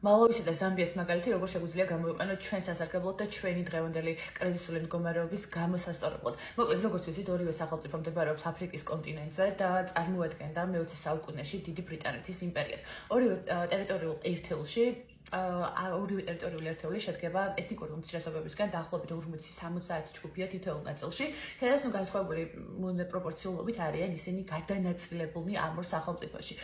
მალოვისა და ზამბიას მაგალითი როგორ შეგვიძლია გამოვიყენოთ ჩვენ სასარგებლოდ და ჩვენი დღევანდელი კრიზისული მდგომარეობის გამოსასწორებლად. მოკლედ, როგორც ვიცით, ორივე სახელმწიფო მდებარეობს აფრიკის კონტინენტზე და წარმოადგენდა მე-20 საუკუნეში დიდი ბრიტანეთის იმპერიას. ორივე ტერიტორიულ ერთეულში ორივე ტერიტორიული ერთეული შედგება ეთნიკური უმცირესობებისგან დაახლოებით 40-60 ჯგუფია თითოეულ ნაწილში, სადაც განსხვავებული პროპორციულობით არიან ისინი გადანაწილებულნი ამ ორ სახელმწიფოში.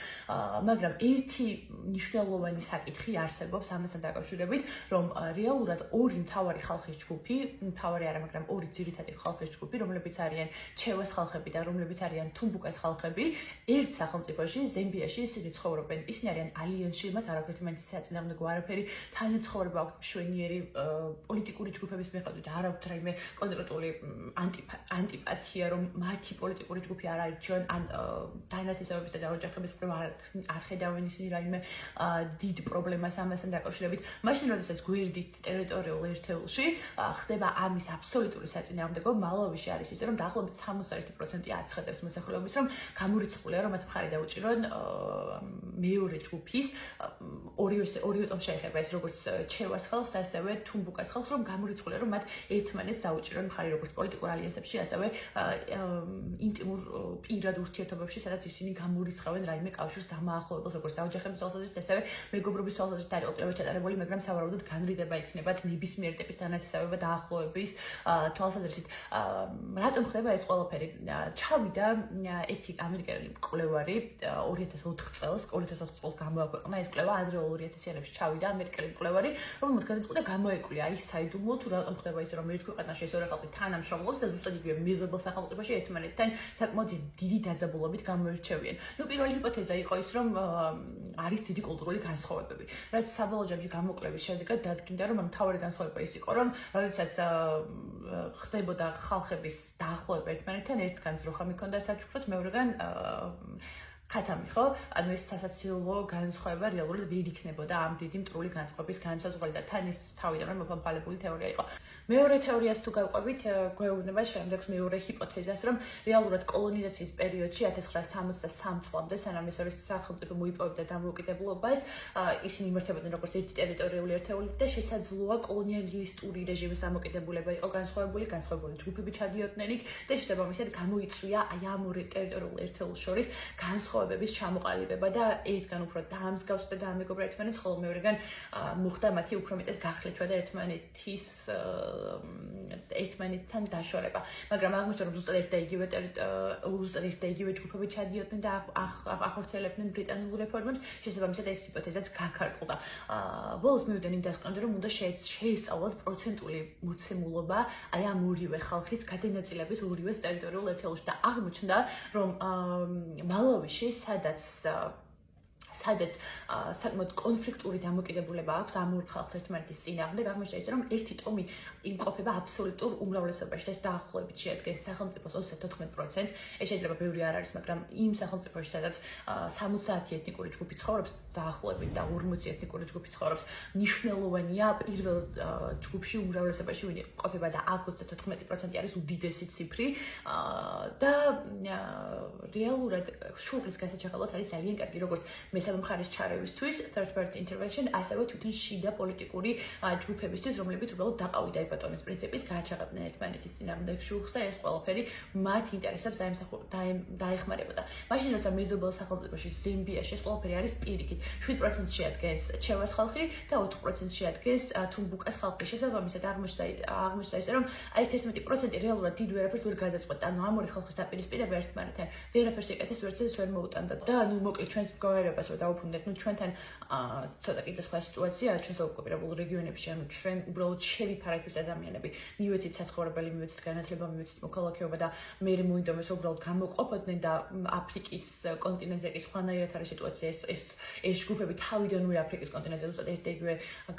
მაგრამ ერთი მნიშვნელოვანი საკითხი არსებობს ამასთან დაკავშირებით, რომ რეალურად ორი მთავარი ხალხის ჯგუფი, მთავარი არა, მაგრამ ორი ძირითადი ხალხის ჯგუფი, რომლებიც არიან ჩევას ხალხები და რომლებიც არიან თუმბუკას ხალხები, ერთ სახელმწიფოში, ზამბიაში ისინი ცხოვრობენ. ისინი არიან ალიანსში, მათ არ აქვთ მათი საწინააღმდეგო არაფერი თანაცხოვრება აქვთ მშვენიერი პოლიტიკური ჯგუფების მიხედვით, არ აქვთ რაიმე კონკრეტული ანტიპათია, რომ მათი პოლიტიკური ჯგუფი არ აირჩიონ ან დანათესავების და დაოჯახების მხრივ არ ხედავენ ისინი რაიმე დიდ პრობლემას ამასთან დაკავშირებით. მაშინ, როდესაც გვერდით ტერიტორიულ ერთეულში ხდება ამის აბსოლუტური საწინააღმდეგო, მალოვიში არის ისე, რომ დაახლოებით 61% აცხადებს მოსახლეობის, რომ გამორიცხულია, რომ მათ მხარი დაუჭირონ მეორე ჯგუფის ორივე ტომ შეეხება ეს როგორც ჩევას ხალხს, ასევე თუმბუკას ხალხს, რომ გამორიცხულია, რომ მათ ერთმანეთს დაუჭირონ მხარი როგორც პოლიტიკურ ალიანსებში, ასევე ინტიმურ პირად ურთიერთობებში, სადაც ისინი გამორიცხავენ რაიმე კავშირს დამაახლოებელს, როგორც დაოჯახების თვალსაზრისით, ასევე მეგობრობის თვალსაზრისით არის კვლევა ჩატარებული, მაგრამ სავარაუდოდ განრიდება იქნებათ ნებისმიერ ტიპის დანათესავება დაახლოების თვალსაზრისით. რატომ ხდება ეს ყველაფერი? ჩავიდა ერთი ამერიკელი მკვლევარი 2004 წელს გამოაქვეყნა ეს კვლევა ადრეულ 2000-იანებში ჩავიდა ამერიკელი მკვლევარი, რომელმაც გადაწყვიტა გამოეკვია ის საიდუმლო თუ რატომ ხდება ის, რომ ერთ ქვეყანაში ეს ორი ხალხი თანამშრომლობს და ზუსტად იგივე მეზობელ სახელმწიფოში ერთმანეთთან საკმაოდ დიდი დაძაბულობით გამოირჩევიან. პირველი ჰიპოთეზა იყო ის, რომ არის დიდი კულტურული განსხვავებები, რაც საბოლოო ჯამში გამოკვლევის შედეგად დადგინდა, რომ მთავარი განსხვავება ის იყო, რომ როდესაც ხდებოდა ხალხების დაახლოება ერთმანეთთან, ერთგან ძროხა მიქონდა საჩუქრად, მეორეგან ხათამი, ხო? ანუ ეს სასაცილო განსხვავება რეალურად ვერ იქნებოდა ამ დიდი მტრული განწყობის განმსაზღვრელი და თან ის თავიდანვე მოფამფალებული თეორია იყო. მეორე თეორიას თუ გავყვებით, გვეუბნება შემდეგს მეორე ჰიპოთეზას, რომ რეალურად კოლონიზაციის პერიოდში 1963 წლამდე, სანამ ეს ორი სახელმწიფო მოიპოვებდა დამოუკიდებლობას, ისინი იმართებოდნენ როგორც ერთი ტერიტორიული ერთეული და შესაძლოა კოლონიალისტური რეჟიმის დამოკიდებულება იყო განსხვავებული ჯგუფები ჩადიოდნენ იქ და შესაბამისად გამოიწვია აი ამ ორი ტერიტორიულ ერთეულს შორის განსხვავებების ჩამოყალიბება და ერთგან უფრო დაამსგავსა და დაამეგობრა ერთმანეთს, ხოლო მეორეგან მოხდა მათი უფრო მეტად გახლეჩვა და ერთმანეთთან დაშორება. მაგრამ აღმოჩნდა, რომ ზუსტად ერთ და იგივე ჯგუფები ჩადიოდნენ და ახორციელებდნენ ბრიტანულ რეფორმებს, შესაბამისად ეს ჰიპოთეზაც გაქარწყლდა. ბოლოს მივიდნენ იმ დასკვნამდე, რომ უნდა შეისწავლოთ პროცენტული მოცემულობა აი ამ ორივე ხალხის გადანაწილების ორივე ტერიტორიულ ერთეულში და აღმოჩნდა, რომ მალოვიში, სადაც საკმაოდ კონფლიქტური დამოკიდებულება აქვს ამ ორ ხალხს ერთმანეთის წინააღმდეგ, აღმოჩნდა ის, რომ ერთი ტომი იმყოფება აბსოლუტურ უმრავლესობაში და ეს დაახლოებით შეადგენს სახელმწიფოს 34%. ეს შეიძლება ბევრი არ არის, მაგრამ იმ სახელმწიფოში, სადაც 70 ეთნიკური ჯგუფი ცხოვრობს, დაახლოებით და 40 ეთნიკური ჯგუფი ცხოვრობს, მნიშვნელოვანია პირველ ჯგუფში უმრავლესობაში ვინ იმყოფება და აქ 34% არის უდიდესი ციფრი და რეალურად შუღლის გასაჩაღელად არის ძალიან კარგი, როგორც მესამე მხარის ჩარევისთვის, third party intervention, ასევე თვითონ შიდა პოლიტიკური ჯგუფებისთვის, რომლებიც უბრალოდ დაყავი დაიბატონეს პრინციპის, გააჩაღებდნენ ერთმანეთის წინააღმდეგ შუღლს და ეს ყველაფერი მათ ინტერესებს დაეხმარებოდა. მაშინ, როცა მეზობელ სახელმწიფოში ზამბიაში ეს ყველაფერი არის პირიქით, 7% შეადგენს ჩევას ხალხი და 4% შეადგენს თუმბუკას ხალხი. შესაბამისად აღმოჩნდა ისე, რომ აი ეს 11% რეალურად დიდ ვერაფერს ვერ გადაწყვეტდა. ანუ ამ ორი ხალხის დაპირისპირება ერთმანეთთან ვერაფერს ეკეთეს, ვერც ეს ვერ მოუტანდა. და ანუ მოკლედ ჩვენს მდგომარეობას რომ დავუბრუნდეთ, ჩვენთან ცოტა კიდე სხვა სიტუაციაა ჩვენს ოკუპირებულ რეგიონებში, ანუ ჩვენ უბრალოდ შევიფარეთ ადამიანები, მივეცით საცხოვრებელი, მივეცით განათლება, მივეცით მოქალაქეობა და მე მოინდომეს უბრალოდ გამოყოფოდნენ და აფრიკის კონტინენტზე კი სხვანაირად არის სიტუაცია. ეს ჯგუფები თავიდანვე აფრიკის კონტინენტზე უბრალოდ ერთ-იგივე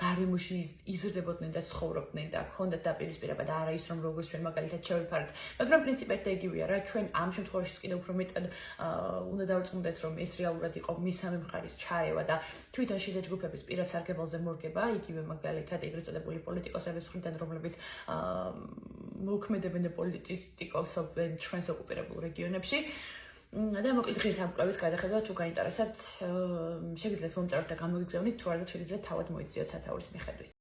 გარემოში იზრდებოდნენ და ცხოვრობდნენ და ჰქონდათ დაპირისპირება და არა ის, რომ როგორც ჩვენ მაგალითად შევიფარეთ. მაგრამ პრინციპი ერთ-იგივეა რა, ჩვენ ამ შემთხვევაში კიდევ უფრო მეტად უნდა დავწმუნდეთ, რომ ეს რეალურად იყო მესამე მხარის ჩარევა და თვითონ შიდა ჯგუფების პირად სარგებელზე მორგება, იგივე მაგალითად ეგრეთ წოდებული პოლიტიკოსების მხრიდან, რომლებიც მოქმედებენ და პოლიტიკოსობენ ჩვენს ოკუპირებულ რეგიონებში. და მოკლედ ღირს ამ კვლევის გადახედვა თუ გაინტერესებთ, შეგიძლიათ მომწეროთ და გამოგიგზავნით, თუ არა შეგიძლიათ თავად მოიძიოთ სათაურის მიხედვით.